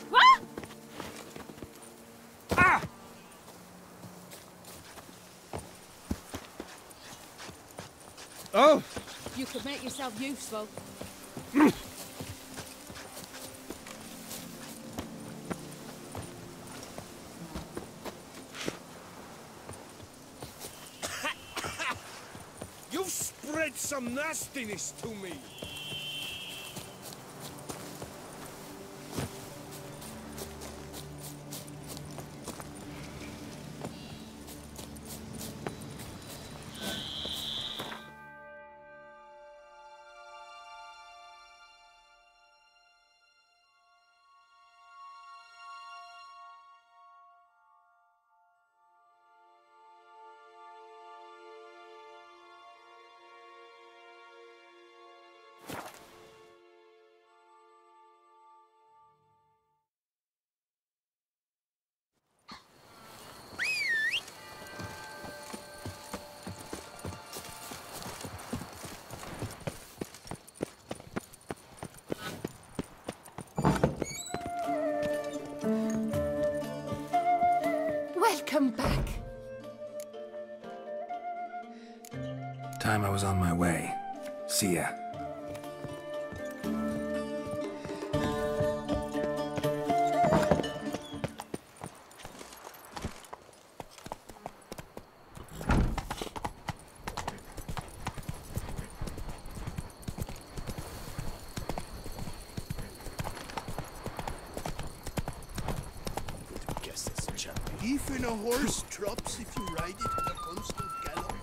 What? Ah! Oh! You could make yourself useful. You've spread some nastiness to me. Welcome back. Time I was on my way. See ya. Even a horse drops if you ride it at a constant gallop.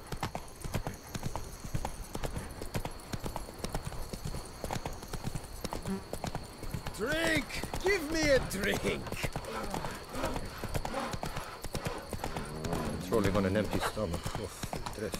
Drink! Give me a drink! Trolling on an empty stomach. Dress.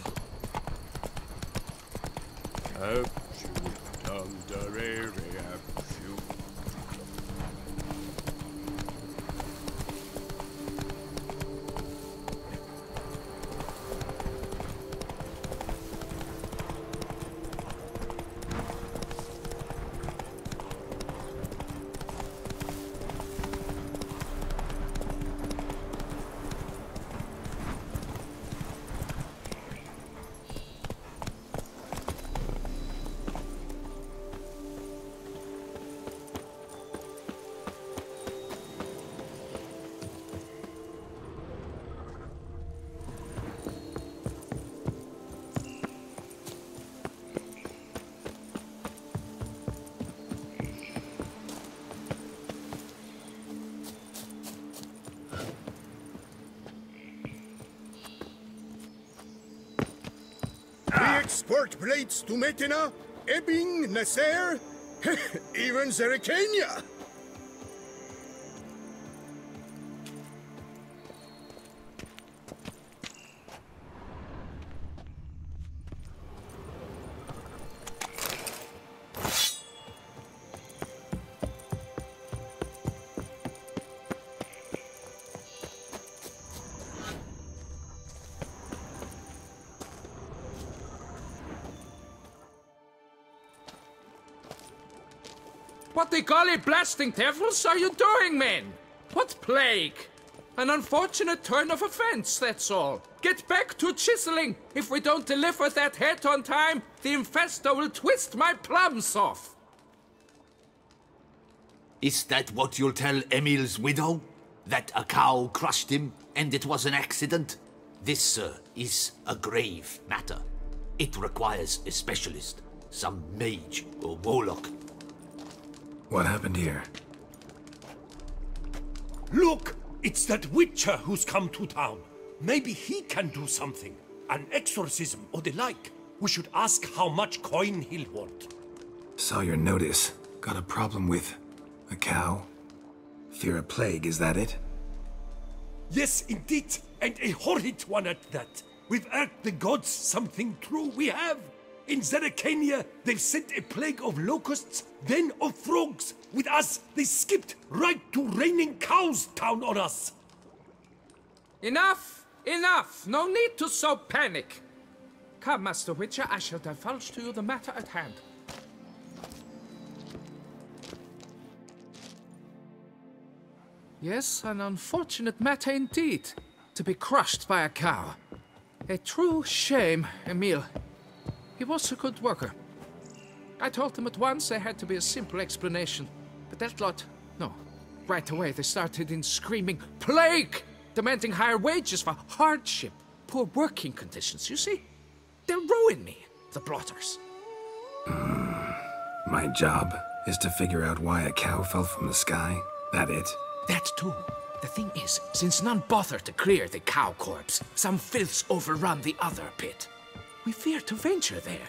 Export blades to Metina, Ebbing, Nasser, even Zerikania. What the golly blasting devils are you doing, men? What plague? An unfortunate turn of offense, that's all. Get back to chiseling. If we don't deliver that head on time, the infestor will twist my plums off. Is that what you'll tell Emil's widow? That a cow crushed him and it was an accident? This, sir, is a grave matter. It requires a specialist, some mage or warlock. What happened here? Look! It's that Witcher who's come to town. Maybe he can do something. An exorcism or the like. We should ask how much coin he'll want. Saw your notice. Got a problem with a cow? Fear a plague, is that it? Yes, indeed. And a horrid one at that. We've irked the gods something true, we have. In Zerikania, they've sent a plague of locusts, then of frogs. With us, they skipped right to raining cows down on us. Enough! Enough! No need to so panic. Come, Master Witcher, I shall divulge to you the matter at hand. Yes, an unfortunate matter indeed. To be crushed by a cow. A true shame, Emil. He was a good worker. I told him at once there had to be a simple explanation. But that lot, no. Right away they started in screaming, "Plague!" Demanding higher wages for hardship, poor working conditions, you see? They'll ruin me, the blotters. My job is to figure out why a cow fell from the sky? That it? That too. The thing is, since none bothered to clear the cow corpse, some filths overrun the other pit. We fear to venture there.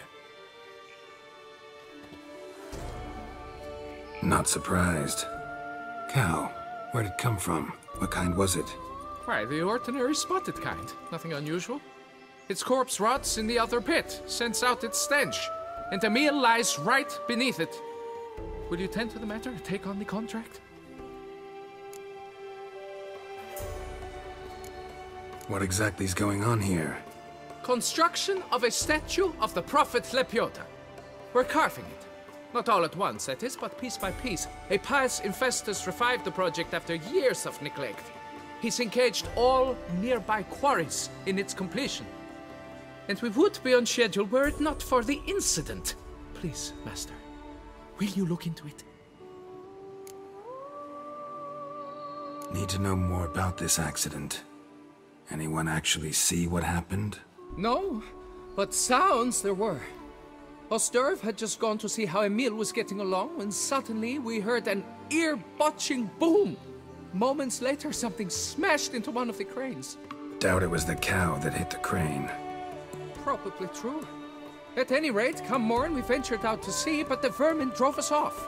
Not surprised. Cow, where'd it come from? What kind was it? Why, the ordinary spotted kind. Nothing unusual. Its corpse rots in the other pit, sends out its stench, and Emil lies right beneath it. Will you tend to the matter and take on the contract? What exactly is going on here? Construction of a statue of the prophet Lepioda. We're carving it. Not all at once, that is, but piece by piece. A pious infestus revived the project after years of neglect. He's engaged all nearby quarries in its completion. And we would be on schedule were it not for the incident. Please, Master, will you look into it? Need to know more about this accident. Anyone actually see what happened? No, but sounds there were. Osterv had just gone to see how Emil was getting along when suddenly we heard an ear-botching boom. Moments later, something smashed into one of the cranes. Doubt it was the cow that hit the crane. Probably true. At any rate, come morn, we ventured out to sea, but the vermin drove us off.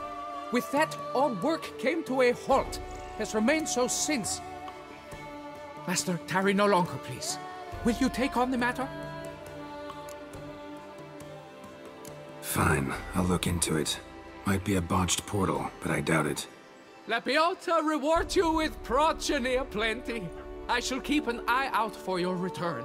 With that, all work came to a halt. Has remained so since. Master, tarry no longer, please. Will you take on the matter? Fine, I'll look into it. Might be a botched portal, but I doubt it. Lepioda reward you with progeny aplenty. I shall keep an eye out for your return.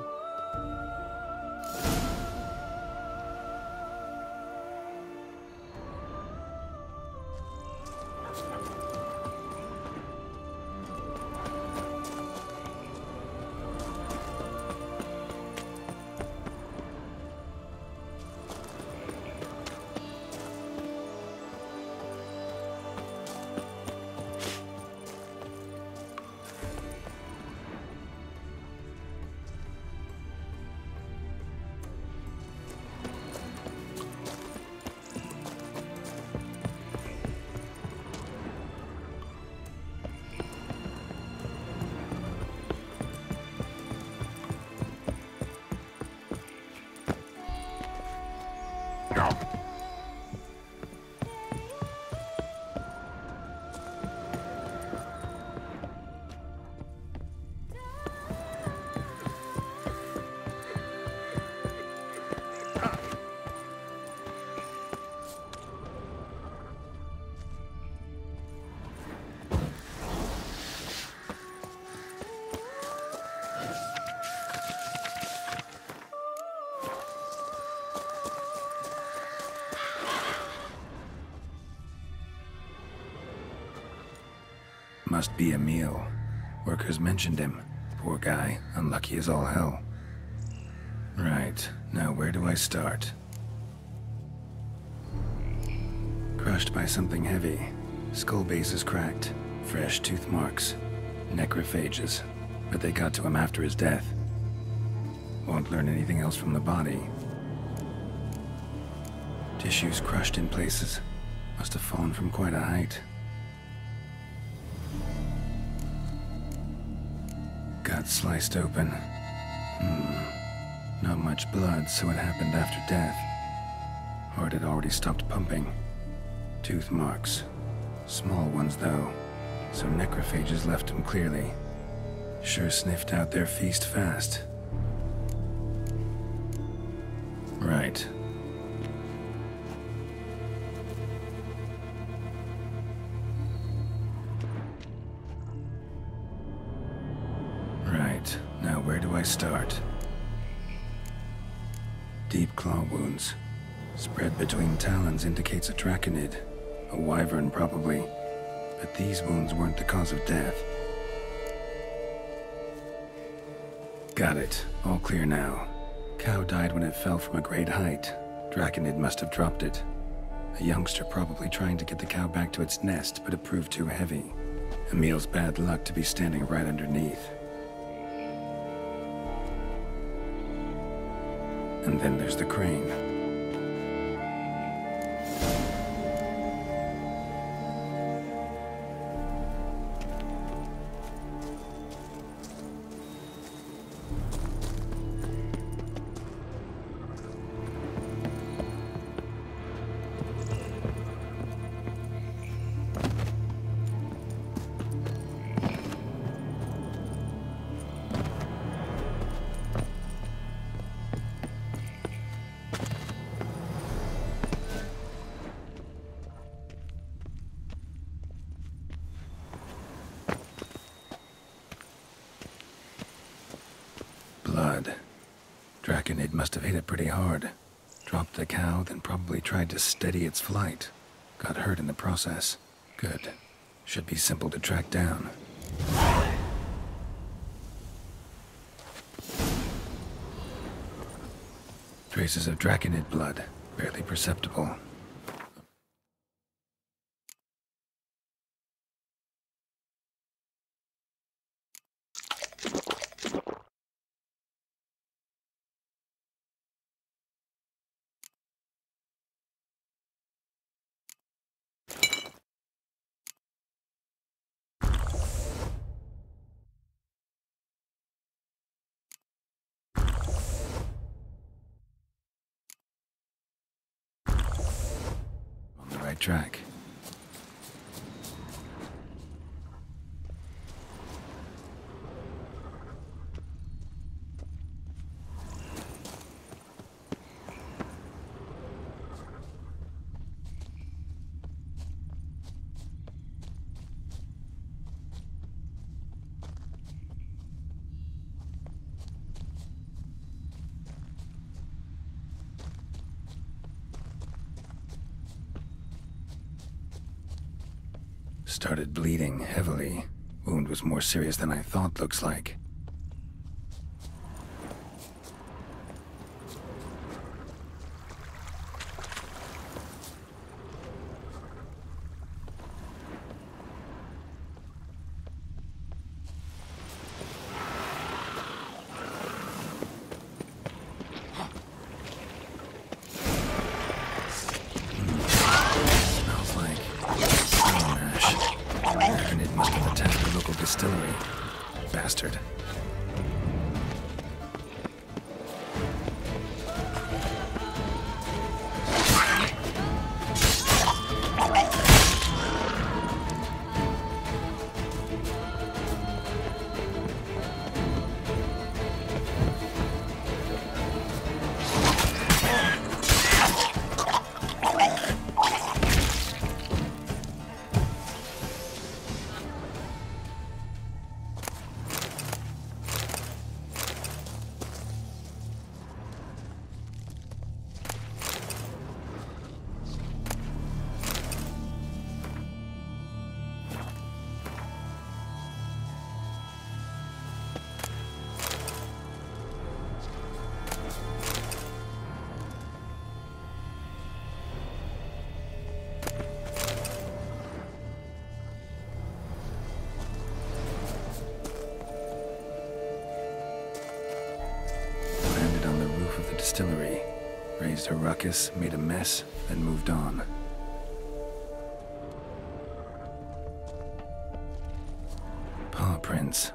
Must be Emil. Workers mentioned him. Poor guy, unlucky as all hell. Right, now where do I start? Crushed by something heavy. Skull base is cracked. Fresh tooth marks. Necrophages. But they got to him after his death. Won't learn anything else from the body. Tissues crushed in places. Must have fallen from quite a height. Gut sliced open. Not much blood, so it happened after death. Heart had already stopped pumping. Tooth marks. Small ones, though. So necrophages left him clearly. Sure sniffed out their feast fast. Right. Right. Now where do I start? Deep claw wounds. Spread between talons indicates a draconid. A wyvern, probably. But these wounds weren't the cause of death. Got it. All clear now. Cow died when it fell from a great height. Draconid must have dropped it. A youngster probably trying to get the cow back to its nest, but it proved too heavy. Emil's bad luck to be standing right underneath. And then there's the crane. Blood. Draconid must have hit it pretty hard. Dropped the cow, then probably tried to steady its flight. Got hurt in the process. Good. Should be simple to track down. Traces of Draconid blood. Barely perceptible. Track. Started bleeding heavily. Wound was more serious than I thought, looks like. Distillery. Bastard. Distillery. Raised a ruckus, made a mess, then moved on. Paw prints.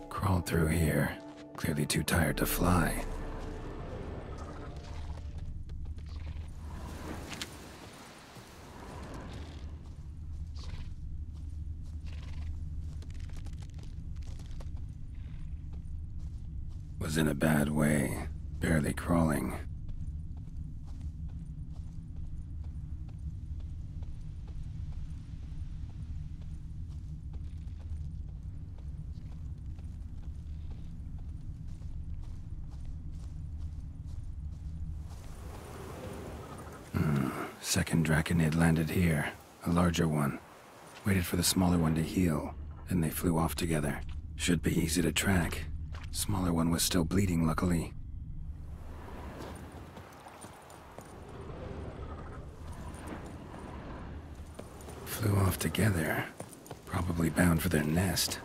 Crawled through here. Clearly too tired to fly. Was in a bad way. Barely crawling. Second Draconid landed here. A larger one. Waited for the smaller one to heal. Then they flew off together. Should be easy to track. Smaller one was still bleeding, luckily. Flew off together. Probably bound for their nest.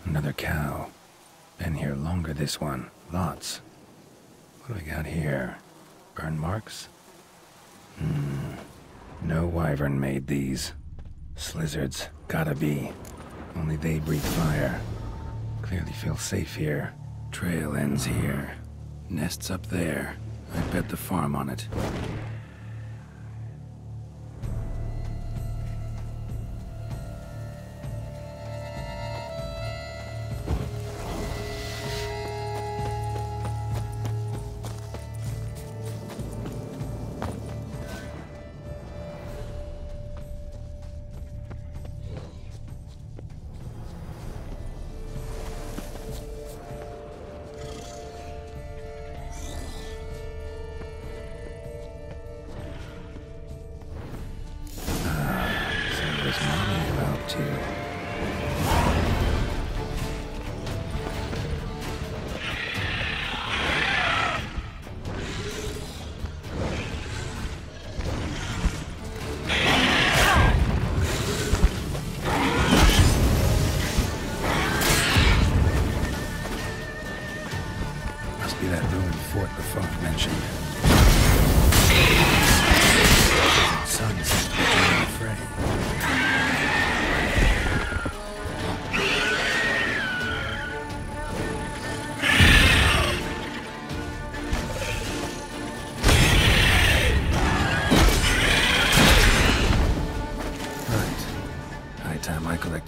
Another cow. Been here longer, this one. Lots. What do we got here? Burn marks? No wyvern made these. Slizzards. Gotta be. Only they breathe fire. Clearly feel safe here. Trail ends here. Nest's up there. I bet the farm on it.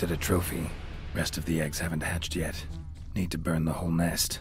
A trophy. Rest of the eggs haven't hatched yet. Need to burn the whole nest.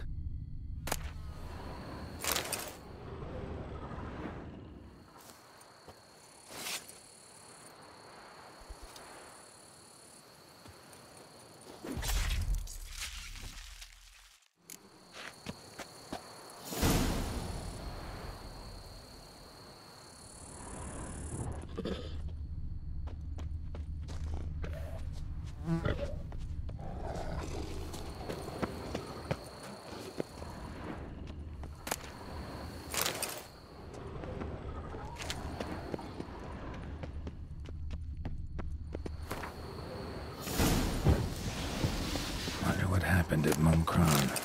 Happened at Momkran.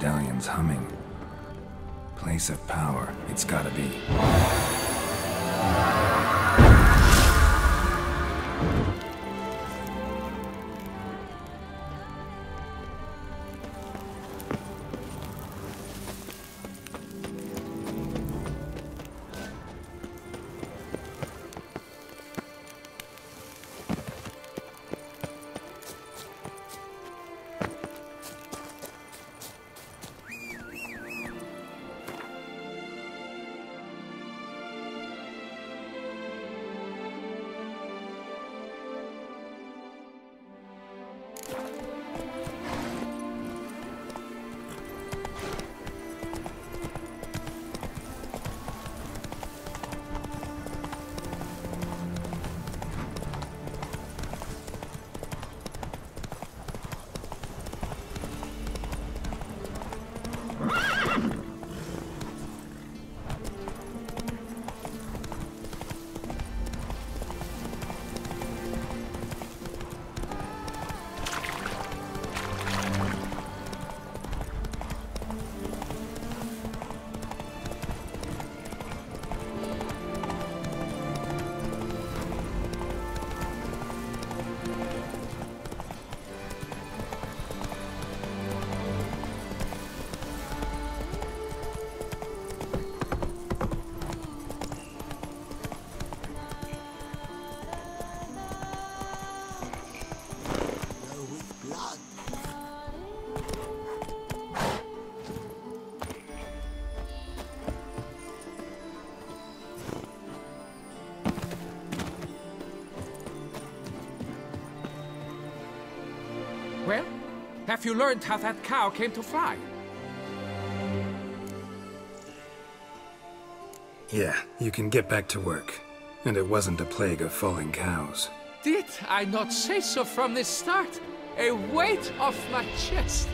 medallions humming. Place of power, it's gotta be. Well, have you learned how that cow came to fly? Yeah, you can get back to work. And it wasn't a plague of falling cows. Did I not say so from the start? A weight off my chest.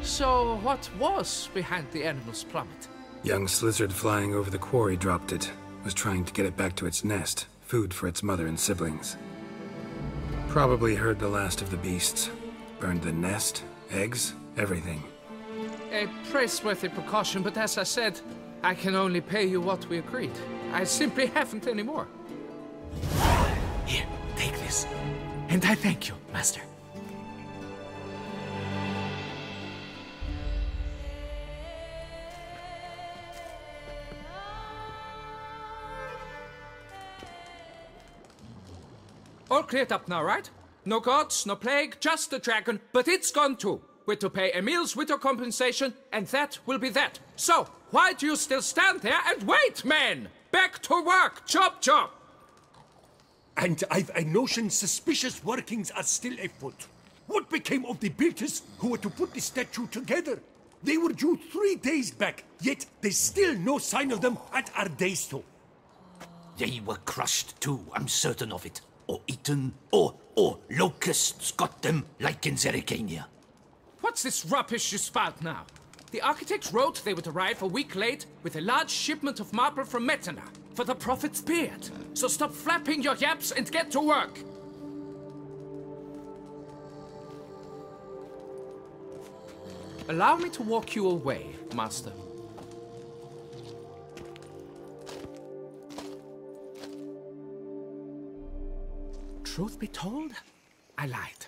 So what was behind the animal's plummet? Young Slizzard flying over the quarry dropped it. Was trying to get it back to its nest. Food for its mother and siblings. Probably heard the last of the beasts. Burned the nest, eggs, everything. A praiseworthy precaution, but as I said, I can only pay you what we agreed. I simply haven't any more. Here, take this. And I thank you, Master. All cleared up now, right? No gods, no plague, just the dragon, but it's gone too. We're to pay Emil's widow compensation, and that will be that. So, why do you still stand there and wait, men? Back to work! Chop, chop! And I've a notion suspicious workings are still afoot. What became of the builders who were to put the statue together? They were due 3 days back, yet there's still no sign of them at Ardaisto. They were crushed too, I'm certain of it. Or eaten, or locusts got them, like in Zerrikania. What's this rubbish you spout now? The architects wrote they would arrive a week late with a large shipment of marble from Metana for the prophet's beard. So stop flapping your yaps and get to work. Allow me to walk you away, Master. Truth be told, I lied.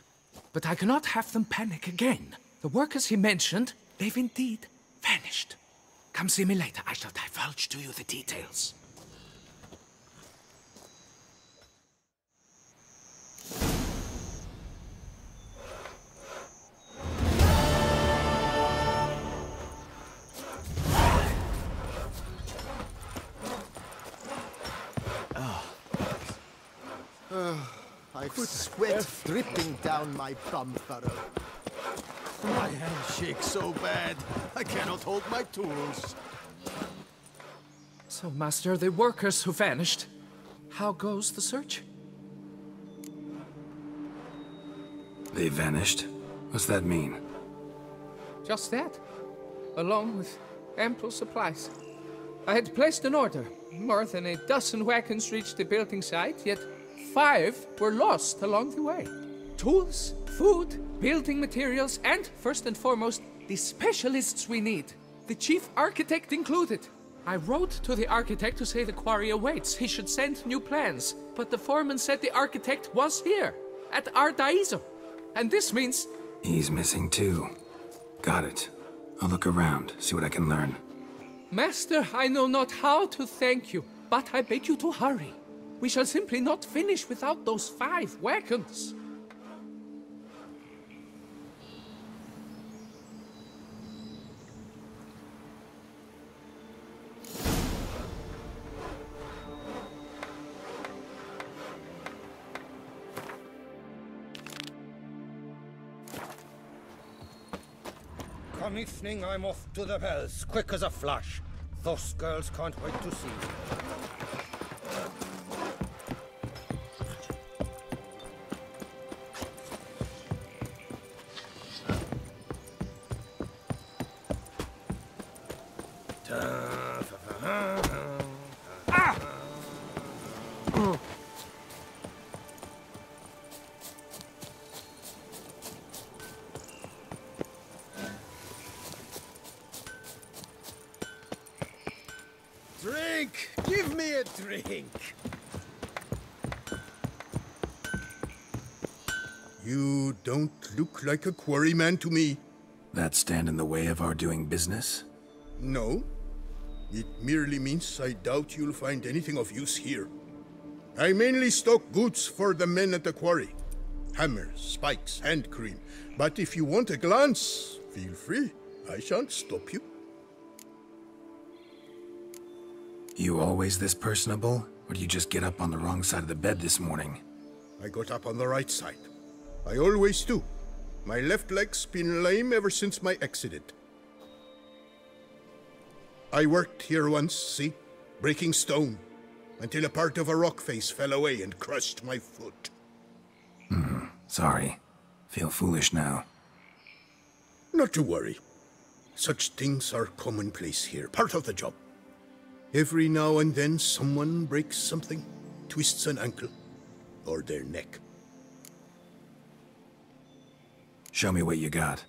But I cannot have them panic again. The workers he mentioned, they've indeed vanished. Come see me later. I shall divulge to you the details. I sweat dripping down my bum furrow. My hand shakes so bad, I cannot hold my tools. So, Master, the workers who vanished, how goes the search? They vanished? What's that mean? Just that, along with ample supplies. I had placed an order. More than a dozen wagons reached the building site, yet 5 were lost along the way. Tools, food, building materials, and, first and foremost, The specialists we need. The chief architect included. I wrote to the architect to say the quarry awaits. He should send new plans. But the foreman said the architect was here, at Ardaizo. And this means... He's missing too. Got it. I'll look around, see what I can learn. Master, I know not how to thank you, but I beg you to hurry. We shall simply not finish without those 5 wagons. Come evening, I'm off to the bells, quick as a flash. Those girls can't wait to see me. Drink! Give me a drink! You don't look like a quarryman to me. That stand in the way of our doing business? No. It merely means I doubt you'll find anything of use here. I mainly stock goods for the men at the quarry. Hammers, spikes, hand cream. But if you want a glance, feel free. I shan't stop you. You always this personable? Or do you just get up on the wrong side of the bed this morning? I got up on the right side. I always do. My left leg's been lame ever since my accident. I worked here once, see? Breaking stone. Until a part of a rock face fell away and crushed my foot. Sorry. Feel foolish now. Not to worry. Such things are commonplace here, part of the job. Every now and then someone breaks something, twists an ankle, or their neck. Show me what you got.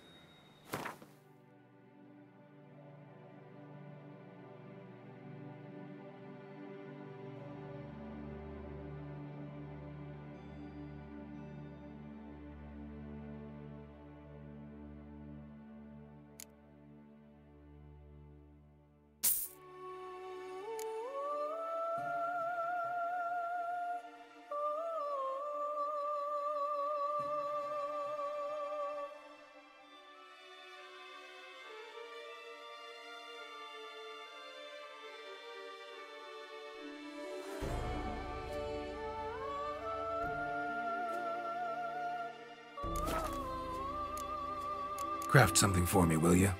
Craft something for me, will you?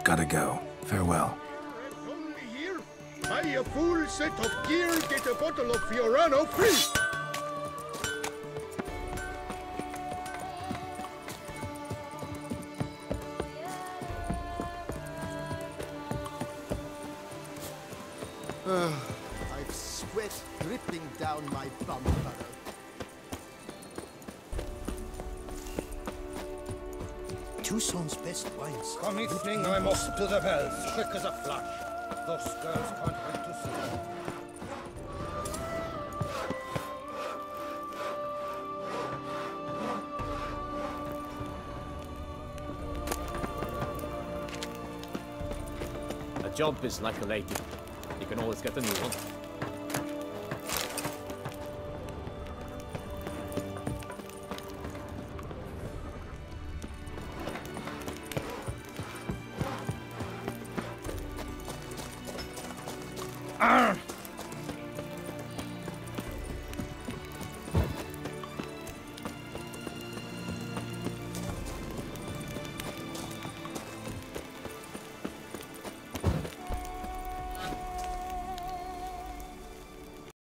Gotta go. Farewell. Only here? Buy a full set of gear, get a bottle of Fiorano free! I've sweat dripping down my bum furrow. Tucson's best wines. Come evening, I'm off to the bells, quick as a flash. Those girls can't wait to see me. jump is like a lady. You can always get a new one.